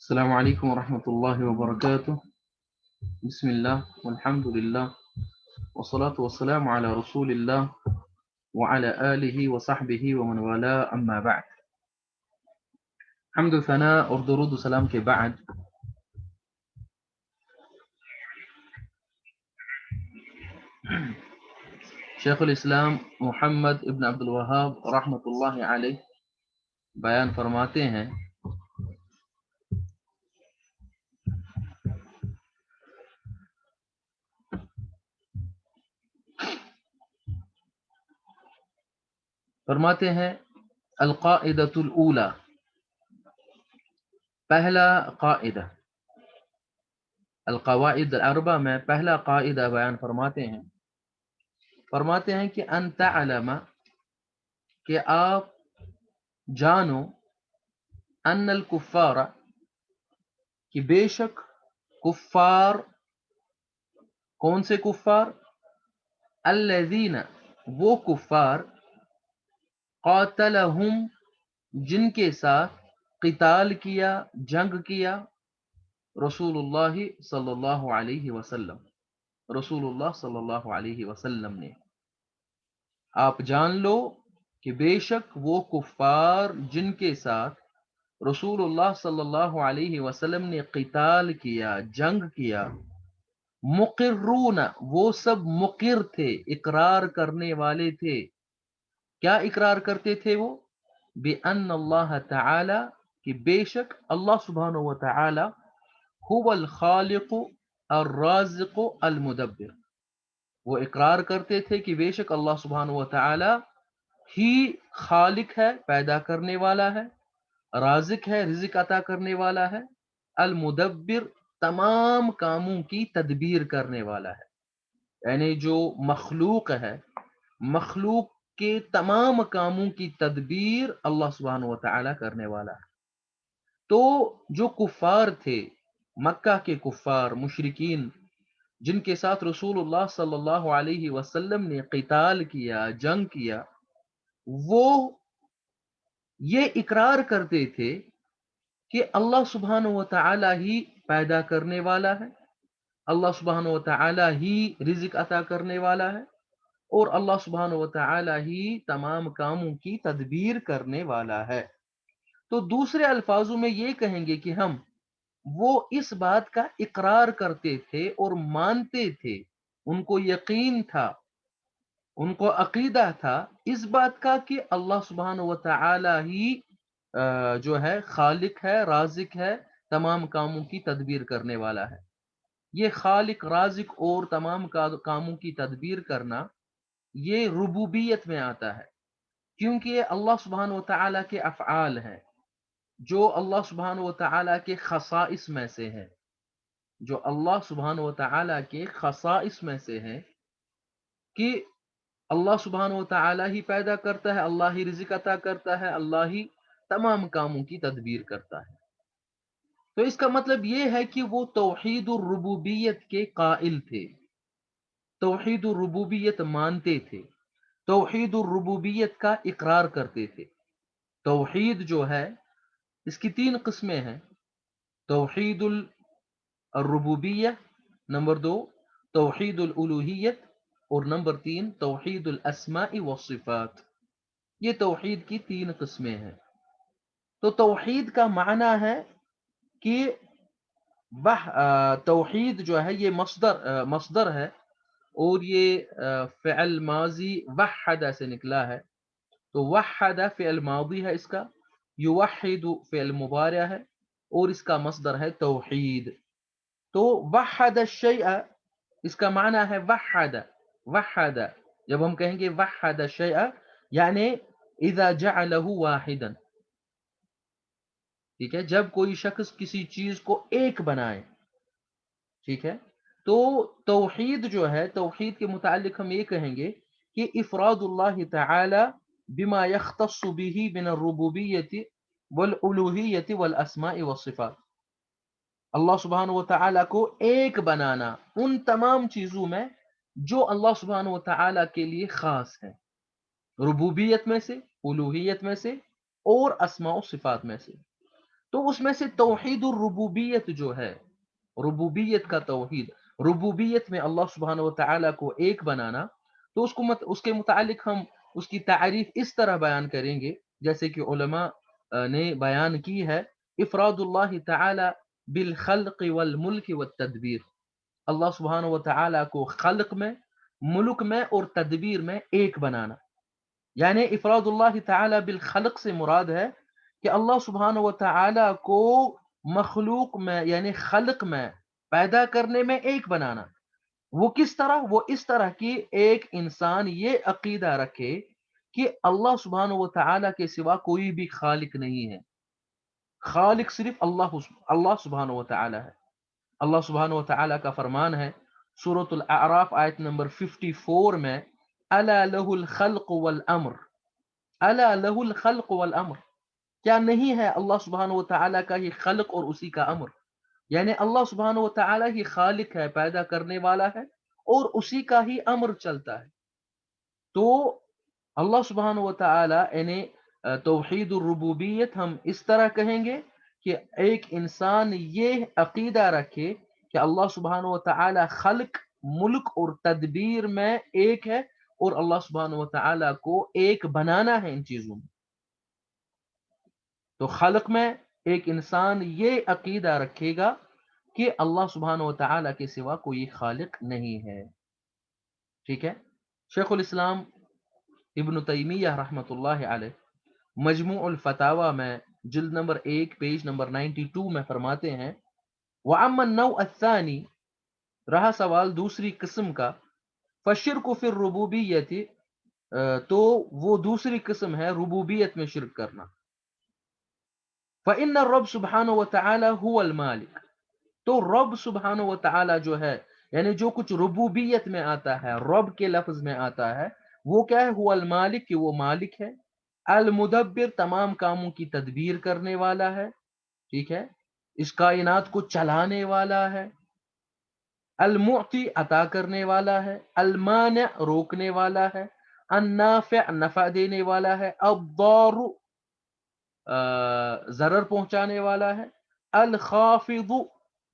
السلام عليكم ورحمة الله وبركاته. بسم الله والحمد لله والصلاة والسلام على رسول الله وعلى آله وصحبه ومن والاه أما بعد. حمد ثناء اور درود و سلام کے بعد شیخ الاسلام محمد ابن عبد الوہاب رحمۃ اللہ علیہ بیان فرماتے ہیں القاعدۃ الاولی، پہلا قاعدہ القواعد الاربع میں پہلا قاعدہ بیان فرماتے ہیں کہ ان تعلم، کہ آپ جانو، ان الکفار، کہ بے شک کفار، کون سے کفار؟ الذین، وہ کفار، قاتلہم، جن کے ساتھ قتال کیا، جنگ کیا، رسول اللہ صلی اللہ علیہ وسلم، رسول اللہ صلی اللہ علیہ وسلم نے۔ آپ جان لو کہ بے شک وہ کفار جن کے ساتھ رسول اللہ صلی اللہ علیہ وسلم نے قتال کیا، جنگ کیا، مقرون، وہ سب مقر تھے، اقرار کرنے والے تھے۔ کیا اقرار کرتے تھے وہ؟ بِأَنَّ اللَّهَ تَعَالَى، کہ بے شک اللہ سبحانہ و تعالی، هو الخالق الرازق المدبر، وہ اقرار کرتے تھے کہ بے شک اللہ سبحانہ و تعالی ہی خالق ہے، پیدا کرنے والا ہے، رازق ہے، رزق عطا کرنے والا ہے، المدبر، تمام کاموں کی تدبیر کرنے والا ہے، یعنی جو مخلوق ہے، مخلوق کے تمام کاموں کی تدبیر اللہ سبحانہ و تعالی کرنے والا ہے۔ تو جو کفار تھے، مکہ کے کفار، مشرکین، جن کے ساتھ رسول اللہ صلی اللہ علیہ وسلم نے قتال کیا، جنگ کیا، وہ یہ اقرار کرتے تھے کہ اللہ سبحانہ و تعالی ہی پیدا کرنے والا ہے، اللہ سبحانہ و تعالی ہی رزق عطا کرنے والا ہے، اور اللہ سبحانہ و تعالی ہی تمام کاموں کی تدبیر کرنے والا ہے۔ تو دوسرے الفاظوں میں یہ کہیں گے کہ وہ اس بات کا اقرار کرتے تھے اور مانتے تھے، ان کو یقین تھا، ان کو عقیدہ تھا اس بات کا کہ اللہ سبحانہ و تعالی ہی جو ہے خالق ہے، رازق ہے، تمام کاموں کی تدبیر کرنے والا ہے۔ یہ خالق، رازق اور تمام کاموں کی تدبیر کرنا یہ ربوبیت میں آتا ہے، کیونکہ یہ اللہ سبحانہ و تعالی کے افعال ہیں، جو اللہ سبحانہ و تعالی کے خصائص میں سے ہیں، جو اللہ سبحانہ و تعالی کے خصائص میں سے ہیں کہ اللہ سبحانہ و تعالی ہی پیدا کرتا ہے، اللہ ہی رزق عطا کرتا ہے، اللہ ہی تمام کاموں کی تدبیر کرتا ہے۔ تو اس کا مطلب یہ ہے کہ وہ توحید الربوبیت کے قائل تھے، توحید الربوبیت مانتے تھے، توحید الربوبیت کا اقرار کرتے تھے۔ توحید جو ہے اس کی 3 قسمیں ہیں: توحید الربوبیہ، نمبر 2 توحید الالوہیت، اور نمبر 3 توحید الاسماء والصفات۔ یہ توحید کی 3 قسمیں ہیں۔ تو توحید کا معنی ہے کہ توحید جو ہے یہ مصدر ہے، اور یہ فعل ماضی وحد سے نکلا ہے۔ تو وحد فعل ماضی ہے اس کا، یوحد فعل مضارع ہے، اور اس کا مصدر ہے توحید۔ تو وحد الشیء، اس کا معنی ہے وحد، جب ہم کہیں گے وحد الشیء یعنی اذا جعلہ واحدا، ٹھیک ہے، جب کوئی شخص کسی چیز کو ایک بنائے، ٹھیک ہے۔ تو توحید جو ہے، توحید کے متعلق ہم یہ کہیں گے کہ افراد اللہ تعالی بما یختص به من الربوبیت والالوہیت والاسماء والصفات، اللہ سبحانہ و تعالی کو ایک بنانا ان تمام چیزوں میں جو اللہ سبحانہ و تعالی کے لیے خاص ہے، ربوبیت میں سے، الوہیت میں سے، اور اسماء و صفات میں سے۔ تو اس میں سے توحید الربوبیت جو ہے، ربوبیت کا توحید، ربوبیت میں اللہ سبحانہ و تعالیٰ کو ایک بنانا، تو اس کے متعلق ہم اس کی تعریف اس طرح بیان کریں گے جیسے کہ علماء نے بیان کی ہے: افراد اللہ تعالی بالخلق والملک والتدبیر، اللہ سبحانہ و تعالیٰ کو خلق میں، ملک میں اور تدبیر میں ایک بنانا. یعنی افراد اللہ تعالی بالخلق سے مراد ہے کہ اللہ سبحانہ و تعالی کو مخلوق میں یعنی خلق میں، پیدا کرنے میں ایک بنانا. وہ کس طرح؟ وہ اس طرح کہ ایک انسان یہ عقیدہ رکھے کہ اللہ سبحانہ و تعالی کے سوا کوئی بھی خالق نہیں ہے، خالق صرف اللہ سبحانہ و تعالی ہے. اللہ سبحانہ و تعالی کا فرمان ہے سورۃ الاعراف آیت نمبر 54 میں: الا لہ الخلق والامر، الا لہ الخلق والامر، کیا نہیں ہے اللہ سبحانہ و تعالی کا ہی خلق اور اسی کا امر؟ یعنی اللہ سبحانہ و تعالی ہی خالق ہے، پیدا کرنے والا ہے، اور اسی کا ہی امر چلتا ہے. تو اللہ سبحانہ و تعالی یعنی توحید الربوبیت ہم اس طرح کہیں گے کہ ایک انسان یہ عقیدہ رکھے کہ اللہ سبحانہ و تعالی خلق، ملک اور تدبیر میں ایک ہے، اور اللہ سبحانہ و تعالی کو ایک بنانا ہے ان چیزوں میں. تو خلق میں ایک انسان یہ عقیدہ رکھے گا کہ اللہ سبحانہ و تعالی کے سوا کوئی خالق نہیں ہے. ٹھیک ہے. شیخ الاسلام ابن تیمیہ رحمۃ اللہ علیہ مجموع الفتاوی میں جلد نمبر 1 پیج نمبر 92 میں فرماتے ہیں: وَأَمَّا النَّوْعَ الثَّانِي، رہا سوال دوسری قسم کا، فَالشِّرْكُ فِي الرُّبُوبِيَّةِ، تو وہ دوسری قسم ہے ربوبیت میں شرک کرنا. فَإِنَّ الرَّبَّ سبحانہ وتعالی هو المالک، تو رب سبحانہ و تعالی جو ہے، یعنی جو کچھ ربوبیت میں آتا ہے، رب کے لفظ میں آتا ہے، وہ کیا ہے؟ هو المالک، کہ وہ مالک ہے، المدبر، تمام کاموں کی تدبیر کرنے والا ہے، ٹھیک ہے، اس کائنات کو چلانے والا ہے، المعطی، عطا کرنے والا ہے، المانع، روکنے والا ہے، النافع، نفع دینے والا ہے، الضار، ضرر پہنچانے والا ہے، الخافض،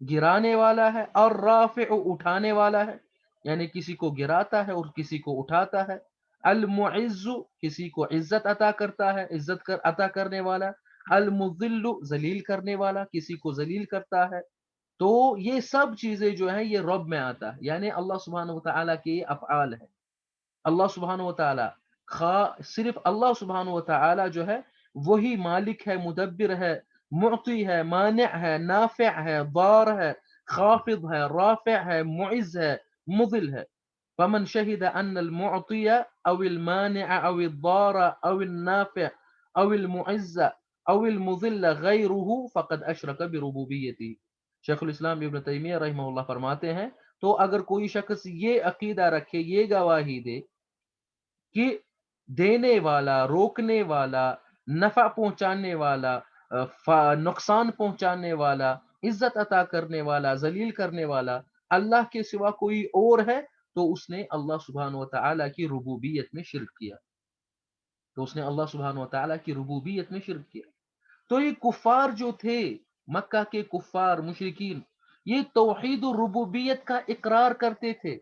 گرانے والا ہے، الرافع، اٹھانے والا ہے، یعنی کسی کو گراتا ہے اور کسی کو اٹھاتا ہے، المعز، کسی کو عزت عطا کرتا ہے، عطا کرنے والا، المذل، ذلیل کرنے والا، کسی کو ذلیل کرتا ہے. تو یہ سب چیزیں جو ہیں یہ رب میں آتا ہے، یعنی اللہ سبحانہ و تعالیٰ کے افعال ہے. اللہ سبحانہ و تعالیٰ، صرف اللہ سبحانہ و تعالیٰ جو ہے وہی مالک ہے، مدبر ہے، معطی ہے، مانع ہے، نافع ہے، ضار ہے، خافض ہے، رافع ہے، معز ہے، مضل ہے. فمن شہد ان المعطی او المانع او الضار او النافع او المعز او المضل غیرہ فقد اشرک بربوبیتہ. شیخ الاسلام ابن تیمیہ رحمہ اللہ فرماتے ہیں: تو اگر کوئی شخص یہ عقیدہ رکھے، یہ گواہی دے کہ دینے والا، روکنے والا، نفع پہنچانے والا، نقصان پہنچانے والا، عزت عطا کرنے والا، ذلیل کرنے والا اللہ کے سوا کوئی اور ہے، تو اس نے اللہ سبحانہ و تعالیٰ کی ربوبیت میں شرک کیا. تو اس نے اللہ سبحانہ و تعالیٰ کی ربوبیت میں شرک کیا. تو یہ کفار جو تھے، مکہ کے کفار مشرکین، یہ توحید الربوبیت کا اقرار کرتے تھے.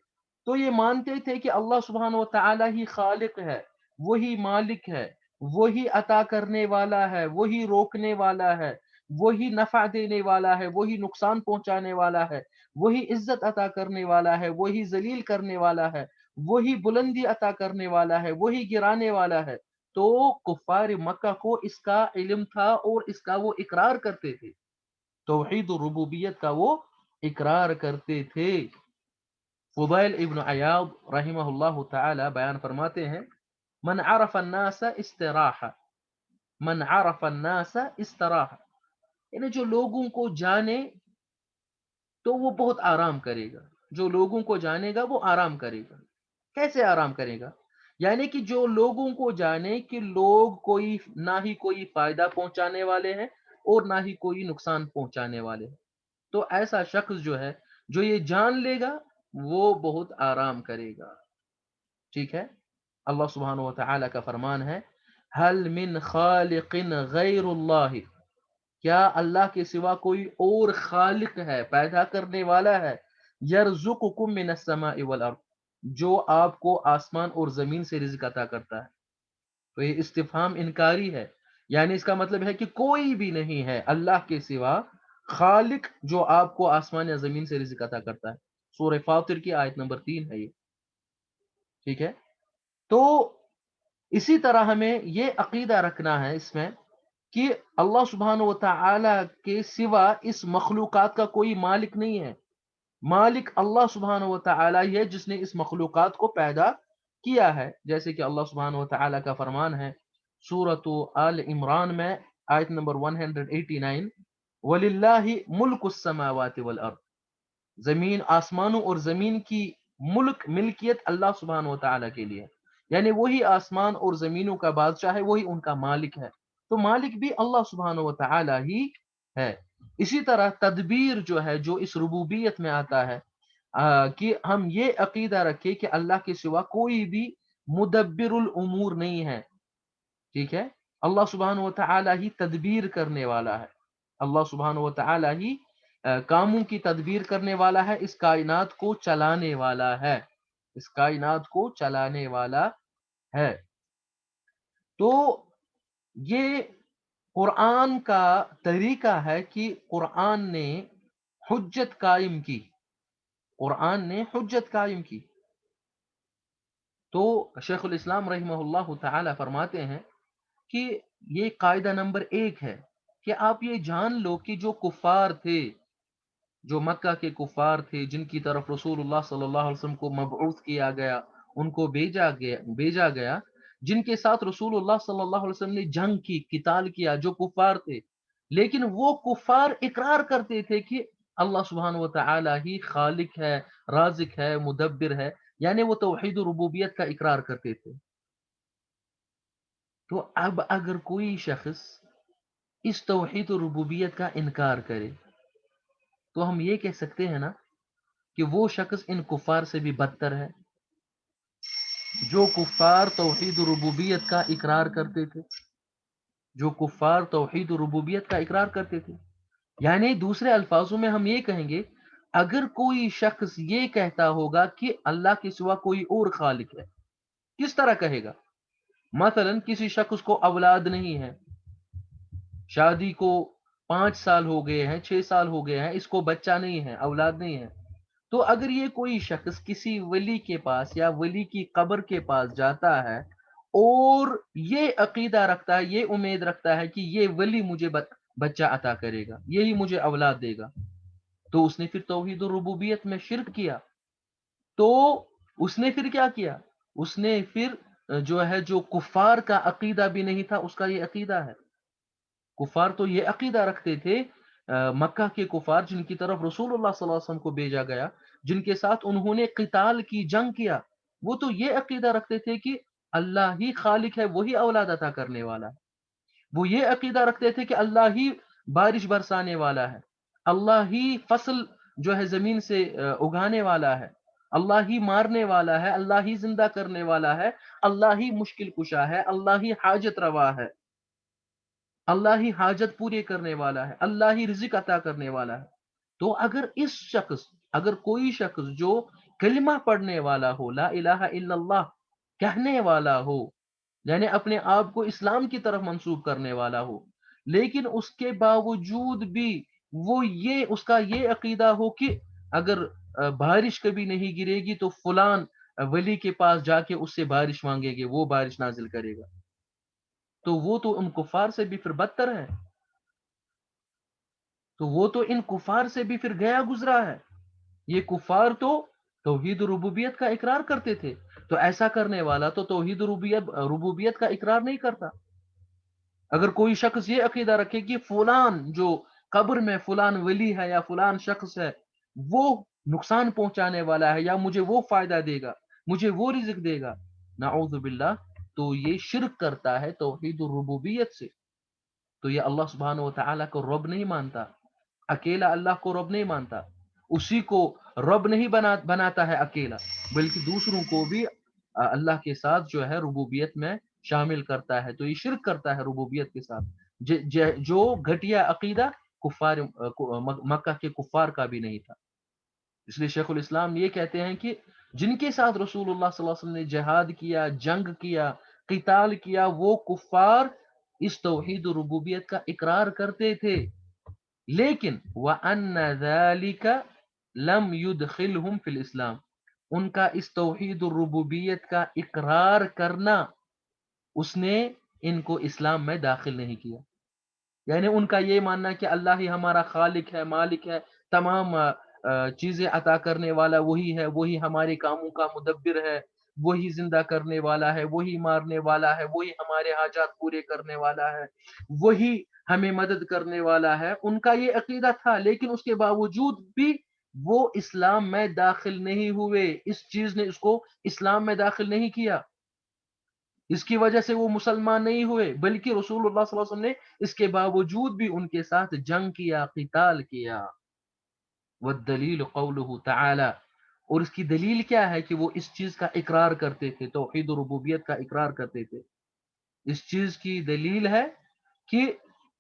تو یہ مانتے تھے کہ اللہ سبحانہ و تعالی ہی خالق ہے، وہی مالک ہے، وہی عطا کرنے والا ہے، وہی روکنے والا ہے، وہی نفع دینے والا ہے، وہی نقصان پہنچانے والا ہے، وہی عزت عطا کرنے والا ہے، وہی ذلیل کرنے والا ہے، وہی بلندی عطا کرنے والا ہے، وہی گرانے والا ہے. تو کفار مکہ کو اس کا علم تھا اور اس کا وہ اقرار کرتے تھے، توحید الربوبیت کا وہ اقرار کرتے تھے. فضیل ابن عیاض رحمہ اللہ تعالی بیان فرماتے ہیں: من عرف الناس استراح، من عرف الناس استراح، یعنی جو لوگوں کو جانے تو وہ بہت آرام کرے گا. جو لوگوں کو جانے گا وہ آرام کرے گا. کیسے آرام کرے گا؟ یعنی کہ جو لوگوں کو جانے کہ لوگ کوئی نہ ہی کوئی فائدہ پہنچانے والے ہیں اور نہ ہی کوئی نقصان پہنچانے والے ہیں، تو ایسا شخص جو ہے، جو یہ جان لے گا، وہ بہت آرام کرے گا. ٹھیک ہے. اللہ سبحانہ و تعالی کا فرمان ہے: هل من خالق غیر اللہ کیا اللہ کے سوا کوئی اور خالق ہے، پیدا کرنے والا ہے؟ یرزقکم من السماء والارض، جو آپ کو آسمان اور زمین سے رزق عطا کرتا ہے۔ تو یہ استفہام انکاری ہے، یعنی اس کا مطلب ہے کہ کوئی بھی نہیں ہے اللہ کے سوا خالق جو آپ کو آسمان یا زمین سے رزق عطا کرتا ہے۔ سورہ فاطر کی آیت نمبر 3 ہے یہ، ٹھیک ہے؟ تو اسی طرح ہمیں یہ عقیدہ رکھنا ہے اس میں کہ اللہ سبحانہ و تعالی کے سوا اس مخلوقات کا کوئی مالک نہیں ہے۔ مالک اللہ سبحانہ و تعالی ہے جس نے اس مخلوقات کو پیدا کیا ہے، جیسے کہ اللہ سبحانہ و تعالی کا فرمان ہے سورۃ آل عمران میں آیت نمبر 189، وَلِلَّهِ مُلْكُ السَّمَاوَاتِ وَالْأَرْضِ، زمین آسمانوں اور زمین کی ملکیت اللہ سبحانہ و تعالی کے لیے، یعنی وہی آسمان اور زمینوں کا بادشاہ ہے، وہی ان کا مالک ہے، تو مالک بھی اللہ سبحانہ و تعالی ہی ہے۔ اسی طرح تدبیر جو ہے، جو اس ربوبیت میں آتا ہے، کہ ہم یہ عقیدہ رکھیں کہ اللہ کے سوا کوئی بھی مدبر الامور نہیں ہے، ٹھیک ہے؟ اللہ سبحانہ و تعالی ہی تدبیر کرنے والا ہے، اللہ سبحانہ و تعالی ہی کاموں کی تدبیر کرنے والا ہے، اس کائنات کو چلانے والا ہے، اس کائنات کو چلانے والا ہے۔ تو یہ قرآن کا طریقہ ہے کہ قرآن نے حجت قائم کی، قرآن نے حجت قائم کی۔ تو شیخ الاسلام رحمہ اللہ تعالی فرماتے ہیں کہ یہ قاعدہ نمبر 1 ہے کہ آپ یہ جان لو کہ جو کفار تھے، جو مکہ کے کفار تھے، جن کی طرف رسول اللہ صلی اللہ علیہ وسلم کو مبعوث کیا گیا، ان کو بھیجا گیا، جن کے ساتھ رسول اللہ صلی اللہ علیہ وسلم نے جنگ کی، قتال کیا، جو کفار تھے، لیکن وہ کفار اقرار کرتے تھے کہ اللہ سبحانہ و تعالی ہی خالق ہے، رازق ہے، مدبر ہے، یعنی وہ توحید و ربوبیت کا اقرار کرتے تھے۔ تو اب اگر کوئی شخص اس توحید و ربوبیت کا انکار کرے تو ہم یہ کہہ سکتے ہیں نا کہ وہ شخص ان کفار سے بھی بدتر ہے، جو کفار توحید و ربوبیت کا اقرار کرتے تھے، جو کفار توحید و ربوبیت کا اقرار کرتے تھے۔ یعنی دوسرے الفاظوں میں ہم یہ کہیں گے، اگر کوئی شخص یہ کہتا ہوگا کہ اللہ کے سوا کوئی اور خالق ہے، کس طرح کہے گا؟ مثلا کسی شخص کو اولاد نہیں ہے، شادی کو 5 سال ہو گئے ہیں، 6 سال ہو گئے ہیں، اس کو بچہ نہیں ہے، اولاد نہیں ہے، تو اگر یہ کوئی شخص کسی ولی کے پاس یا ولی کی قبر کے پاس جاتا ہے اور یہ عقیدہ رکھتا ہے، یہ امید رکھتا ہے کہ یہ ولی مجھے بچہ عطا کرے گا، یہی مجھے اولاد دے گا، تو اس نے پھر توحید الربوبیت میں شرک کیا۔ تو اس نے پھر کیا کیا؟ اس نے پھر جو کفار کا عقیدہ بھی نہیں تھا، اس کا یہ عقیدہ ہے۔ کفار تو یہ عقیدہ رکھتے تھے، مکہ کے کفار جن کی طرف رسول اللہ صلی اللہ علیہ وسلم کو بھیجا گیا، جن کے ساتھ انہوں نے قتال کی، جنگ کیا، وہ تو یہ عقیدہ رکھتے تھے کہ اللہ ہی خالق ہے، وہی اولاد عطا کرنے والا ہے۔ وہ یہ عقیدہ رکھتے تھے کہ اللہ ہی بارش برسانے والا ہے، اللہ ہی فصل جو ہے زمین سے اگانے والا ہے، اللہ ہی مارنے والا ہے، اللہ ہی زندہ کرنے والا ہے، اللہ ہی مشکل کشا ہے، اللہ ہی حاجت روا ہے، اللہ ہی حاجت پوری کرنے والا ہے، اللہ ہی رزق عطا کرنے والا ہے۔ تو اگر کوئی شخص جو کلمہ پڑھنے والا ہو، لا الہ الا اللہ کہنے والا ہو، یعنی اپنے آپ کو اسلام کی طرف منسوب کرنے والا ہو، لیکن اس کے باوجود بھی اس کا یہ عقیدہ ہو کہ اگر بارش کبھی نہیں گرے گی تو فلان ولی کے پاس جا کے اس سے بارش مانگے گے، وہ بارش نازل کرے گا، تو وہ تو ان کفار سے بھی پھر بدتر ہے، تو وہ تو ان کفار سے بھی پھر گیا گزرا ہے۔ یہ کفار تو توحید ربوبیت کا اقرار کرتے تھے، تو ایسا کرنے والا تو توحید ربوبیت کا اقرار نہیں کرتا۔ اگر کوئی شخص یہ عقیدہ رکھے کہ فلان جو قبر میں فلان ولی ہے یا فلان شخص ہے وہ نقصان پہنچانے والا ہے، یا مجھے وہ فائدہ دے گا، مجھے وہ رزق دے گا، نعوذ باللہ، تو یہ شرک کرتا ہے توحید الربوبیت سے۔ تو یہ اللہ سبحانہ و تعالیٰ کو رب نہیں مانتا، اکیلا اللہ کو رب نہیں مانتا، اسی کو رب نہیں بناتا ہے اکیلا، بلکہ دوسروں کو بھی اللہ کے ساتھ جو ہے ربوبیت میں شامل کرتا ہے، تو یہ شرک کرتا ہے ربوبیت کے ساتھ۔ جو گھٹیا عقیدہ کفار مکہ کے کفار کا بھی نہیں تھا. اس لیے شیخ الاسلام یہ کہتے ہیں کہ جن کے ساتھ رسول اللہ صلی اللہ علیہ وسلم نے جہاد کیا، جنگ کیا، قتال کیا، وہ کفار اس توحید و ربوبیت کا اقرار کرتے تھے، لیکن وَأَنَّ ذَلِكَ لَمْ يُدْخِلْهُمْ فِي الْإِسْلام، ان کا اس توحید الربوبیت کا اقرار کرنا اس نے ان کو اسلام میں داخل نہیں کیا. یعنی ان کا یہ ماننا کہ اللہ ہی ہمارا خالق ہے، مالک ہے، تمام چیزیں عطا کرنے والا وہی ہے، وہی ہمارے کاموں کا مدبر ہے، وہی زندہ کرنے والا ہے، وہی مارنے والا ہے، وہی ہمارے حاجات پورے کرنے والا ہے، وہی ہمیں مدد کرنے والا ہے. ان کا یہ عقیدہ تھا، لیکن اس کے باوجود بھی وہ اسلام میں داخل نہیں ہوئے. اس چیز نے اس کو اسلام میں داخل نہیں کیا، اس کی وجہ سے وہ مسلمان نہیں ہوئے، بلکہ رسول اللہ صلی اللہ علیہ وسلم نے اس کے باوجود بھی ان کے ساتھ جنگ کیا، قتال کیا. والدلیل قوله تعالی، اور اس کی دلیل کیا ہے کہ وہ اس چیز کا اقرار کرتے تھے، توحید و ربوبیت کا اقرار کرتے تھے. اس چیز کی دلیل ہے کہ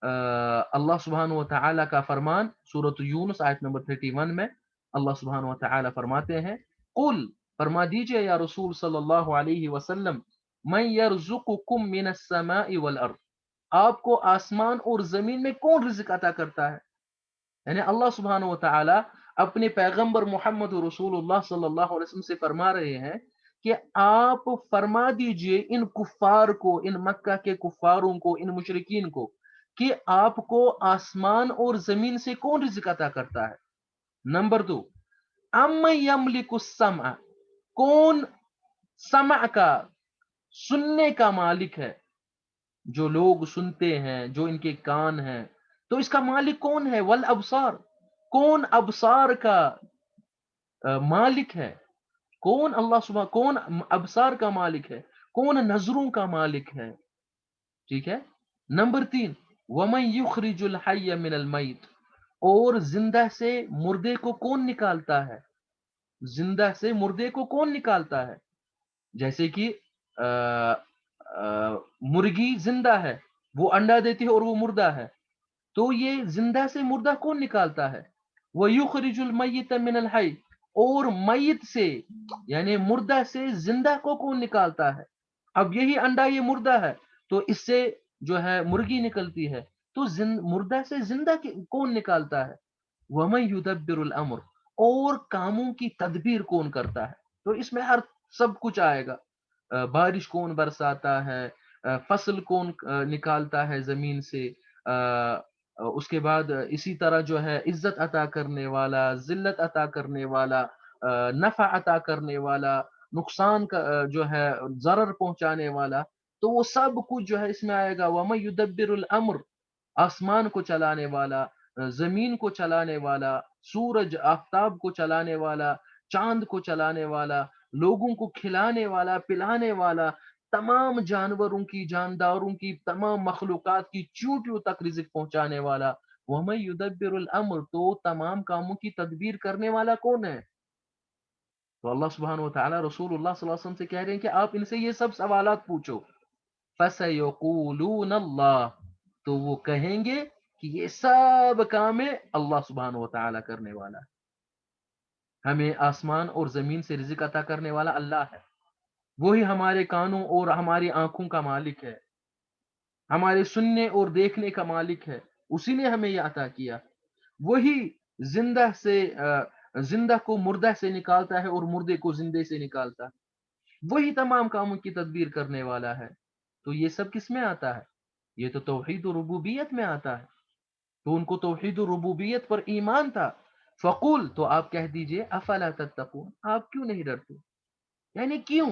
اللہ سبحانہ و تعالی کا فرمان سورۃ یونس آیت نمبر 31 میں اللہ سبحانہ و تعالی فرماتے ہیں، قل، فرما دیجئے یا رسول صلی اللہ علیہ وسلم، من یرزقکم من السماء والارض، آپ کو آسمان اور زمین میں کون رزق عطا کرتا ہے؟ یعنی اللہ سبحانہ و تعالی اپنے پیغمبر محمد رسول اللہ صلی اللہ علیہ وسلم سے فرما رہے ہیں کہ آپ فرما دیجئے ان کفار کو، ان مکہ کے کفاروں کو، ان مشرکین کو، کہ آپ کو آسمان اور زمین سے کون رزق عطا کرتا ہے. نمبر 2، ام یملک السمع، کون سمع کا، سننے کا مالک ہے، جو لوگ سنتے ہیں، جو ان کے کان ہیں، تو اس کا مالک کون ہے؟ والابصار، کون ابصار کا مالک ہے؟ کون اللہ سبحانہ، کون ابصار کا مالک ہے؟ کون نظروں کا مالک ہے؟ ٹھیک ہے. نمبر 3، ومن یخرج الحی من المیت، اور زندہ سے مردے کو کون نکالتا ہے؟ زندہ سے مردے کو کون نکالتا ہے؟ جیسے کہ مرغی زندہ ہے، وہ انڈا دیتی ہے اور وہ مردہ ہے، تو یہ زندہ سے مردہ کون نکالتا ہے؟ وَيُخْرِجُ الْمَيِّتَ مِنَ الْحَيِّ، اور میت سے یعنی مردہ سے زندہ کو کون نکالتا ہے؟ اب یہی انڈا یہ مردہ ہے، تو اس سے جو ہے مرغی نکلتی ہے، تو مردہ سے زندہ کون نکالتا ہے؟ وَمَن يُدَبِّرُ الْأَمْرِ، اور کاموں کی تدبیر کون کرتا ہے؟ تو اس میں ہر سب کچھ آئے گا. بارش کون برساتا ہے، فصل کون نکالتا ہے زمین سے، اس کے بعد اسی طرح جو ہے عزت عطا کرنے والا، ذلت عطا کرنے والا، نفع عطا کرنے والا، نقصان کا جو ہے ضرر پہنچانے والا، تو وہ سب کچھ جو ہے اس میں آئے گا. وَمَن يُدَبِّرُ الْأَمْرِ، آسمان کو چلانے والا، زمین کو چلانے والا، سورج آفتاب کو چلانے والا، چاند کو چلانے والا، لوگوں کو کھلانے والا، پلانے والا، تمام جانوروں کی، جانداروں کی، تمام مخلوقات کی چونٹیوں تک رزق پہنچانے والا. وَمَن يُدَبِّرُ الْأَمْرِ، تو تمام کاموں کی تدبیر کرنے والا کون ہے؟ تو اللہ سبحانہ و تعالی رسول اللہ صلی اللہ علیہ وسلم سے کہہ رہے ہیں کہ آپ ان سے یہ سب سوالات پوچھو. فَسَيَقُولُونَ اللَّهُ، تو وہ کہیں گے کہ یہ سب کامیں اللہ سبحانہ و تعالی کرنے والا ہے. ہمیں آسمان اور زمین سے رزق عطا کرنے والا اللہ ہے، وہی ہمارے کانوں اور ہماری آنکھوں کا مالک ہے، ہمارے سننے اور دیکھنے کا مالک ہے، اسی نے ہمیں یہ عطا کیا. وہی زندہ سے زندہ کو مردہ سے نکالتا ہے اور مردے کو زندے سے نکالتا ہے، وہی تمام کاموں کی تدبیر کرنے والا ہے. تو یہ سب کس میں آتا ہے؟ یہ تو توحید و ربوبیت میں آتا ہے. تو ان کو توحید و ربوبیت پر ایمان تھا. فقول، تو آپ کہہ دیجئے، افلا تتقون، آپ کیوں نہیں ڈرتے؟ یعنی کیوں؟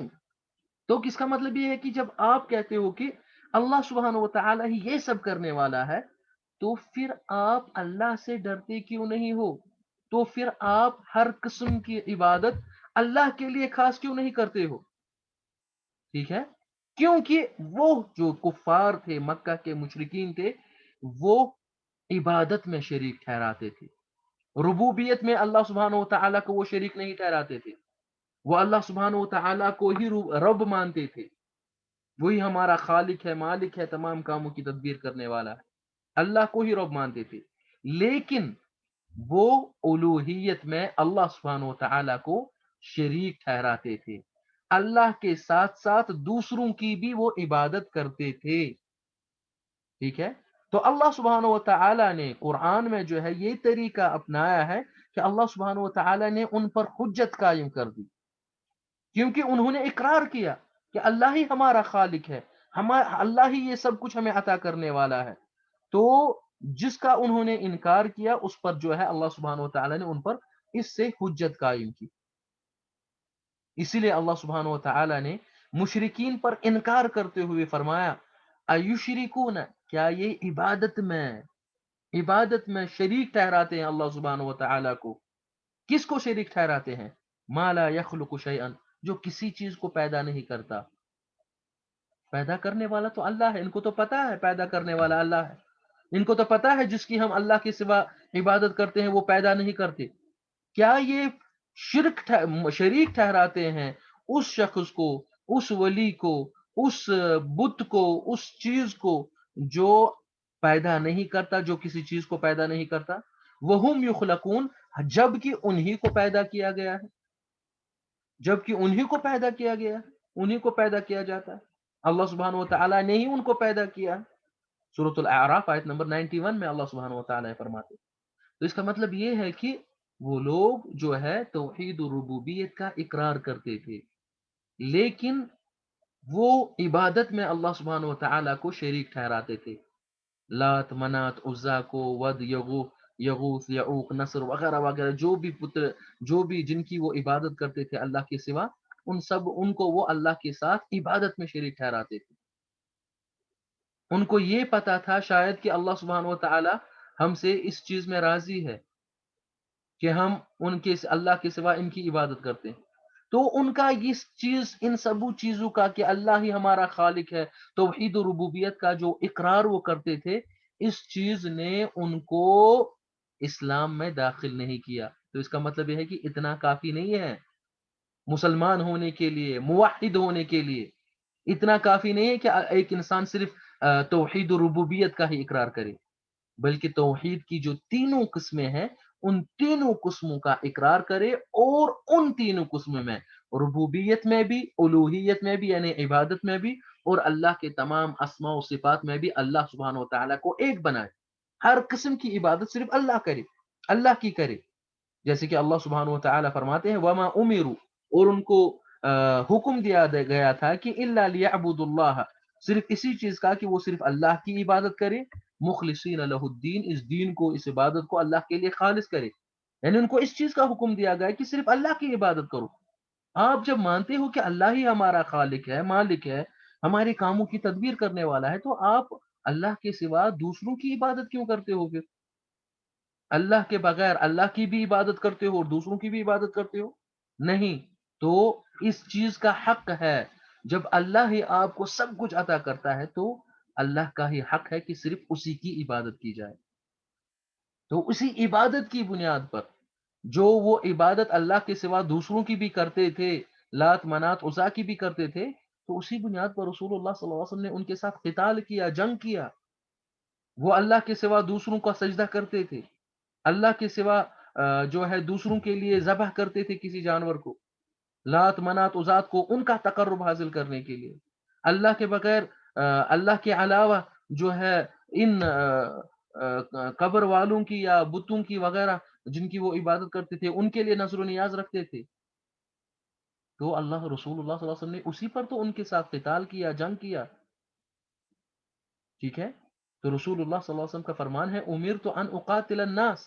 تو کس کا مطلب یہ ہے کہ جب آپ کہتے ہو کہ اللہ سبحانہ و تعالی ہی یہ سب کرنے والا ہے، تو پھر آپ اللہ سے ڈرتے کیوں نہیں ہو؟ تو پھر آپ ہر قسم کی عبادت اللہ کے لیے خاص کیوں نہیں کرتے ہو؟ ٹھیک ہے. کیونکہ وہ جو کفار تھے، مکہ کے مشرکین تھے، وہ عبادت میں شریک ٹھہراتے تھے، ربوبیت میں اللہ سبحانہ و تعالیٰ کو وہ شریک نہیں ٹھہراتے تھے، وہ اللہ سبحانہ و تعالیٰ کو ہی رب مانتے تھے، وہی ہمارا خالق ہے، مالک ہے، تمام کاموں کی تدبیر کرنے والا ہے. اللہ کو ہی رب مانتے تھے، لیکن وہ الوہیت میں اللہ سبحانہ و تعالیٰ کو شریک ٹھہراتے تھے، اللہ کے ساتھ ساتھ دوسروں کی بھی وہ عبادت کرتے تھے، ٹھیک ہے؟ تو اللہ سبحانہ و تعالیٰ نے قرآن میں جو ہے یہ طریقہ اپنایا ہے کہ اللہ سبحانہ و تعالیٰ نے ان پر حجت قائم کر دی، کیونکہ انہوں نے اقرار کیا کہ اللہ ہی ہمارا خالق ہے، اللہ ہی یہ سب کچھ ہمیں عطا کرنے والا ہے، تو جس کا انہوں نے انکار کیا اس پر جو ہے اللہ سبحانہ و تعالیٰ نے ان پر اس سے حجت قائم کی۔ اسی لیے اللہ سبحانہ و تعالیٰ نے مشرکین پر انکار کرتے ہوئے فرمایا ایشرکون، کیا یہ عبادت میں شریک ٹھہراتے ہیں اللہ سبحانہ و تعالیٰ کو؟ کس کو شریک ٹھہراتے ہیں؟ ما لا یخلق شیئا، جو کسی چیز کو پیدا نہیں کرتا، پیدا کرنے والا تو اللہ ہے، ان کو تو پتا ہے پیدا کرنے والا اللہ ہے، ان کو تو پتا ہے جس کی ہم اللہ کے سوا عبادت کرتے ہیں وہ پیدا نہیں کرتے، کیا یہ شریک ٹھہراتے ہیں اس شخص کو، اس ولی کو، اس بت کو، اس چیز کو جو پیدا نہیں کرتا، جو کسی چیز کو پیدا نہیں کرتا، وہم یخلقون، جبکہ انہی کو پیدا کیا گیا ہے، جبکہ انہی کو پیدا کیا گیا ہے، انہی کو پیدا کیا جاتا ہے، اللہ سبحانہ و تعالیٰ نے ہی ان کو پیدا کیا ہے۔ سورۃ الاعراف آیت نمبر 91 میں اللہ سبحانہ و تعالیٰ فرماتے ہیں۔ تو اس کا مطلب یہ ہے کہ وہ لوگ جو ہے توحید ربوبیت کا اقرار کرتے تھے، لیکن وہ عبادت میں اللہ سبحانہ و تعالیٰ کو شریک ٹھہراتے تھے، لات منات عزا کو، ود یغوث یعوق نصر وغیرہ وغیرہ، جو بھی جن کی وہ عبادت کرتے تھے اللہ کے سوا، ان کو وہ اللہ کے ساتھ عبادت میں شریک ٹھہراتے تھے۔ ان کو یہ پتا تھا شاید کہ اللہ سبحانہ و تعالیٰ ہم سے اس چیز میں راضی ہے کہ ہم اللہ کے سوا ان کی عبادت کرتے ہیں، تو ان کا ان سبو چیزوں کا کہ اللہ ہی ہمارا خالق ہے، توحید و ربوبیت کا جو اقرار وہ کرتے تھے، اس چیز نے ان کو اسلام میں داخل نہیں کیا۔ تو اس کا مطلب یہ ہے کہ اتنا کافی نہیں ہے مسلمان ہونے کے لیے، موحد ہونے کے لیے، اتنا کافی نہیں ہے کہ ایک انسان صرف توحید و ربوبیت کا ہی اقرار کرے، بلکہ توحید کی جو تینوں قسمیں ہیں ان تینوں قسموں کا اقرار کرے، اور ان تینوں قسموں میں ربوبیت میں بھی، الوہیت میں بھی یعنی عبادت میں بھی، اور اللہ کے تمام اسماء و صفات میں بھی اللہ سبحانہ و تعالیٰ کو ایک بنائے، ہر قسم کی عبادت صرف اللہ کرے، اللہ کی کرے، جیسے کہ اللہ سبحانہ و تعالیٰ فرماتے ہیں وما امروا، اور ان کو حکم دیا گیا تھا کہ الا لیعبدوا اللہ، صرف اسی چیز کا کہ وہ صرف اللہ کی عبادت کرے، مخلصین لہ الدین، اس دین کو، اس عبادت کو اللہ کے لیے خالص کرے، یعنی ان کو اس چیز کا حکم دیا گیا کہ صرف اللہ کی عبادت کرو۔ آپ جب مانتے ہو کہ اللہ ہی ہمارا خالق ہے، مالک ہے، ہمارے کاموں کی تدبیر کرنے والا ہے، تو آپ اللہ کے سوا دوسروں کی عبادت کیوں کرتے ہو؟ پھر اللہ کے بغیر اللہ کی بھی عبادت کرتے ہو اور دوسروں کی بھی عبادت کرتے ہو؟ نہیں، تو اس چیز کا حق ہے، جب اللہ ہی آپ کو سب کچھ عطا کرتا ہے تو اللہ کا ہی حق ہے کہ صرف اسی کی عبادت کی جائے۔ تو اسی عبادت کی بنیاد پر جو وہ عبادت اللہ کے سوا دوسروں کی بھی کرتے تھے، لات منات عزا کی بھی کرتے تھے، تو اسی بنیاد پر رسول اللہ صلی اللہ علیہ وسلم نے ان کے ساتھ قتال کیا، جنگ کیا۔ وہ اللہ کے سوا دوسروں کا سجدہ کرتے تھے، اللہ کے سوا جو ہے دوسروں کے لیے ذبح کرتے تھے کسی جانور کو، لات منات عزات کو ان کا تقرب حاصل کرنے کے لیے، اللہ کے بغیر اللہ کے علاوہ جو ہے ان قبر والوں کی یا بتوں کی وغیرہ جن کی وہ عبادت کرتے تھے ان کے لیے نظر و نیاز رکھتے تھے، تو اللہ رسول اللہ صلی اللہ علیہ وسلم نے اسی پر تو ان کے ساتھ قتال کیا، جنگ کیا، ٹھیک ہے؟ تو رسول اللہ صلی اللہ علیہ وسلم کا فرمان ہے امرت ان اقاتل الناس،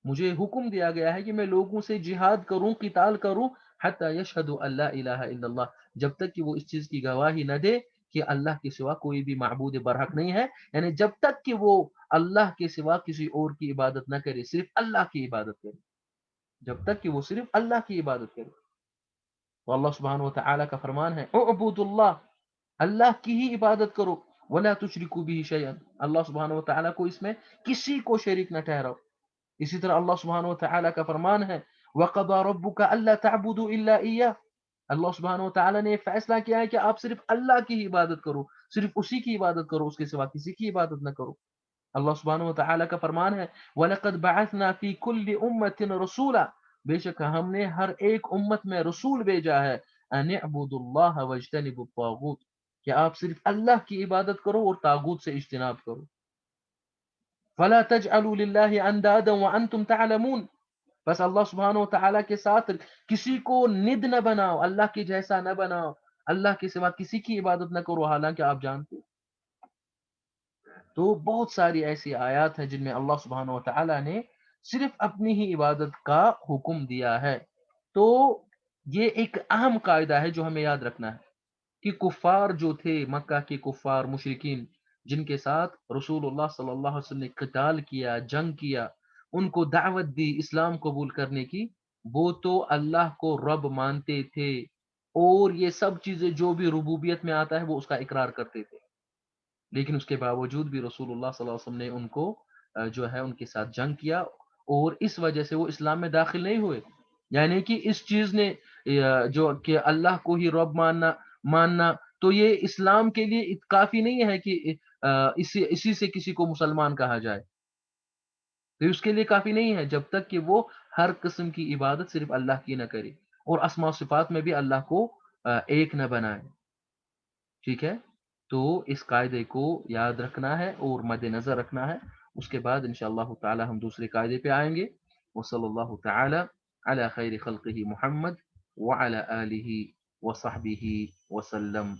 مجھے حکم دیا گیا ہے کہ میں لوگوں سے جہاد کروں، قتال کروں، حتی یشہدوا ان لا الہ الا اللہ، جب تک کہ وہ اس چیز کی گواہی نہ دے کہ اللہ کے سوا کوئی بھی معبود برحق نہیں ہے، یعنی جب تک کہ وہ اللہ کے سوا کسی اور کی عبادت نہ کرے، صرف اللہ کی عبادت کرے، جب تک کہ وہ صرف اللہ کی عبادت کرے۔ تو اللہ سبحانہ و تعالیٰ کا فرمان ہے اعبدوا اللہ، اللہ کی ہی عبادت کرو، ولا تشرکوا به شیئا، اللہ سبحانہ و تعالیٰ کو اس میں کسی کو شریک نہ ٹھہراؤ۔ اسی طرح اللہ سبحانہ و تعالیٰ کا فرمان ہے وَقَضَى رَبُّكَ أَلَّا تَعْبُدُوا إِلَّا إِيَّاهُ، اللہ سبحانہ و تعالیٰ نے فیصلہ کیا ہے کہ آپ صرف اللہ کی عبادت کرو، صرف اسی کی عبادت کرو، اس کے سوا کسی کی عبادت نہ کرو۔ اللہ سبحانہ و تعالیٰ کا فرمان ہے وَلَقَدْ بَعَثْنَا فِي كُلِّ أُمَّةٍ رَسُولًا، بے شک ہم نے ہر ایک امت میں رسول بھیجا ہے أَنِ اعْبُدُوا اللَّهَ وَاجْتَنِبُوا الطَّاغُوتَ، کہ آپ صرف اللہ کی عبادت کرو اور طاغوت سے اجتناب کرو. فَلَا تَجْعَلُوا لِلَّهِ أَنْدَادًا وَأَنْتُمْ تَعْلَمُونَ، بس اللہ سبحانہ و تعالیٰ کے ساتھ کسی کو ند نہ بناؤ، اللہ کے جیسا نہ بناؤ، اللہ کے سوا کسی کی عبادت نہ کرو حالانکہ آپ جانتے. تو بہت ساری ایسی آیات ہیں جن میں اللہ سبحانہ و تعالیٰ نے صرف اپنی ہی عبادت کا حکم دیا ہے. تو یہ ایک اہم قاعدہ ہے جو ہمیں یاد رکھنا ہے کہ کفار جو تھے، مکہ کے کفار مشرکین جن کے ساتھ رسول اللہ صلی اللہ علیہ وسلم نے قتال کیا، جنگ کیا، ان کو دعوت دی اسلام قبول کرنے کی، وہ تو اللہ کو رب مانتے تھے اور یہ سب چیزیں جو بھی ربوبیت میں آتا ہے وہ اس کا اقرار کرتے تھے، لیکن اس کے باوجود بھی رسول اللہ صلی اللہ علیہ وسلم نے ان کو جو ہے ان کے ساتھ جنگ کیا اور اس وجہ سے وہ اسلام میں داخل نہیں ہوئے. یعنی کہ اس چیز نے جو کہ اللہ کو ہی رب ماننا تو یہ اسلام کے لیے کافی نہیں ہے کہ اسی سے کسی کو مسلمان کہا جائے. تو اس کے لیے کافی نہیں ہے جب تک کہ وہ ہر قسم کی عبادت صرف اللہ کی نہ کرے اور اسماء و صفات میں بھی اللہ کو ایک نہ بنائے. ٹھیک ہے، تو اس قاعدے کو یاد رکھنا ہے اور مد نظر رکھنا ہے. اس کے بعد انشاءاللہ تعالی ہم دوسرے قاعدے پہ آئیں گے. وصلی اللہ تعالی علی خیر خلقہ محمد وعلی آلہ وصحبہ وسلم.